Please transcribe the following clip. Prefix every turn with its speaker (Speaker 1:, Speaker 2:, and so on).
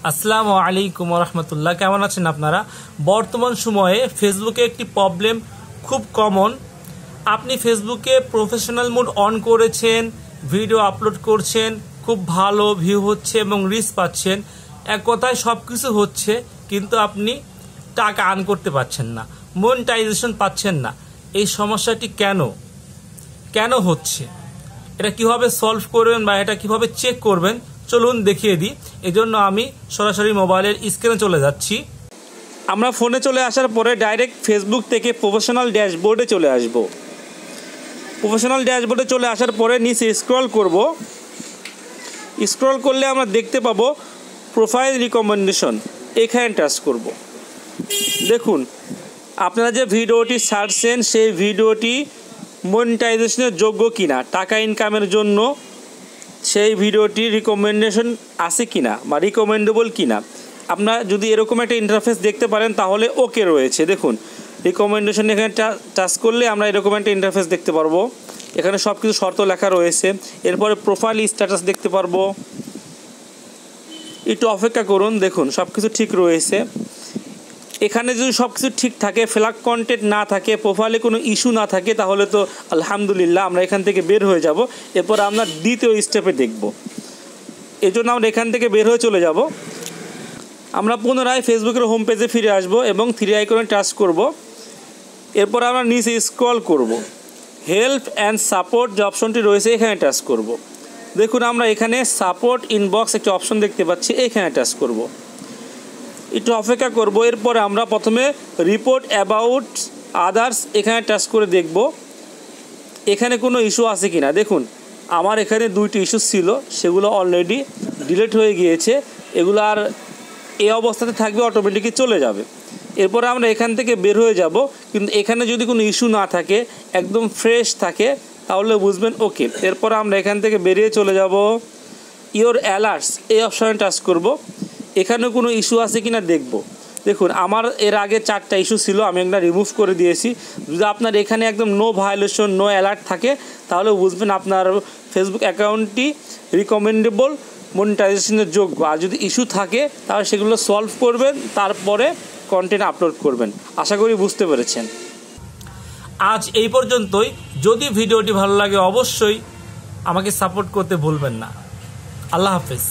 Speaker 1: আসসালামু আলাইকুম রহমতুল্লাহ। কেমন আছেন আপনারা? বর্তমান সময়ে ফেসবুকে একটি প্রবলেম খুব কমন। আপনি ফেসবুকে প্রফেশনাল মোড অন করেছেন, ভিডিও আপলোড করছেন, খুব ভালো ভিউ হচ্ছে এবং রিচ পাচ্ছেন, এক কথায় সব কিছু হচ্ছে, কিন্তু আপনি টাকা আর্ন করতে পারছেন না, মনিটাইজেশন পাচ্ছেন না। এই সমস্যাটি কেন হচ্ছে, এটা কিভাবে সলভ করবেন বা এটা কিভাবে চেক করবেন চলুন দেখিয়ে দিই। এজন্য আমি সরাসরি মোবাইলের স্ক্রিনে চলে যাচ্ছি। আমরা ফোনে চলে আসার পরে ডাইরেক্ট ফেসবুক থেকে প্রফেশনাল ড্যাশবোর্ডে চলে আসব। প্রফেশনাল ড্যাশবোর্ডে চলে আসার পরে নিচে স্ক্রল করব। স্ক্রল করলে আমরা দেখতে পাবো প্রোফাইল রিকমেন্ডেশন, এখানে টাচ করব। দেখুন আপনারা যে ভিডিওটি ছাড়ছেন সেই ভিডিওটি মনিটাইজেশনের যোগ্য কিনা, টাকা ইনকামের জন্য সেই ভিডিওটি রিকমেন্ডেশন আছে কিনা বা রিকমেন্ডেবল কিনা। আপনারা যদি এরকম একটা ইন্টারফেস দেখতে পারেন তাহলে ওকে রয়েছে। দেখুন রিকমেন্ডেশন এখানে টাচ করলে আমরা এরকম একটা ইন্টারফেস দেখতে পারবো। এখানে সব কিছু শর্ত লেখা রয়েছে। এরপরে প্রোফাইল স্ট্যাটাস দেখতে পারবো। একটু অপেক্ষা করুন, দেখুন সব কিছু ঠিক রয়েছে। এখানে যদি সব কিছু ঠিক থাকে, ফ্ল্যাগ কন্টেন্ট না থাকে, প্রোফাইলে কোনো ইস্যু না থাকে, তাহলে তো আলহামদুলিল্লাহ আমরা এখান থেকে বের হয়ে যাব। এরপর আমরা দ্বিতীয় স্টেপে দেখব। এই জন্য আমরা এখান থেকে বের হয়ে চলে যাব। আমরা পুনরায় ফেসবুকের হোম পেজে ফিরে আসব এবং থ্রি আইকনে টাচ করব। এরপর আমরা নিচে স্ক্রল করব। হেল্প অ্যান্ড সাপোর্ট যে অপশনটি রয়েছে এখানে টাচ করব। দেখুন আমরা এখানে সাপোর্ট ইনবক্স একটি অপশন দেখতে পাচ্ছি, এখানে টাচ করব। একটু অপেক্ষা করব। এরপরে আমরা প্রথমে রিপোর্ট অ্যাবাউট আদার্স এখানে টাচ করে দেখব এখানে কোনো ইস্যু আছে কিনা। দেখুন আমার এখানে 2টি ইস্যু ছিল, সেগুলো অলরেডি ডিলিট হয়ে গিয়েছে। এগুলো আর এই অবস্থাতে থাকবে, অটোমেটিকই চলে যাবে। এরপরে আমরা এখান থেকে বের হয়ে যাব। কিন্তু এখানে যদি কোনো ইস্যু না থাকে, একদম ফ্রেশ থাকে, তাহলে বুঝবেন ওকে। এরপর আমরা এখান থেকে বেরিয়ে চলে যাব। ইওর অ্যালার্টস এই অপশানে টাচ করব। এখানে কোনো ইস্যু আছে কিনা দেখব। দেখুন আমার এর আগে 4টা ইস্যু ছিল, আমি একটা রিমুভ করে দিয়েছি। যদি আপনার এখানে একদম নো ভায়োলেশন, নো অ্যালার্ট থাকে, তাহলে বুঝবেন আপনার ফেসবুক অ্যাকাউন্টটি রিকমেন্ডেবল, মনিটাইজেশনের যোগ্য। আর যদি ইস্যু থাকে তাহলে সেগুলো সলভ করবেন, তারপরে কন্টেন্ট আপলোড করবেন। আশা করি বুঝতে পেরেছেন। আজ এই পর্যন্তই। যদি ভিডিওটি ভালো লাগে অবশ্যই আমাকে সাপোর্ট করতে ভুলবেন না। আল্লাহ হাফেজ।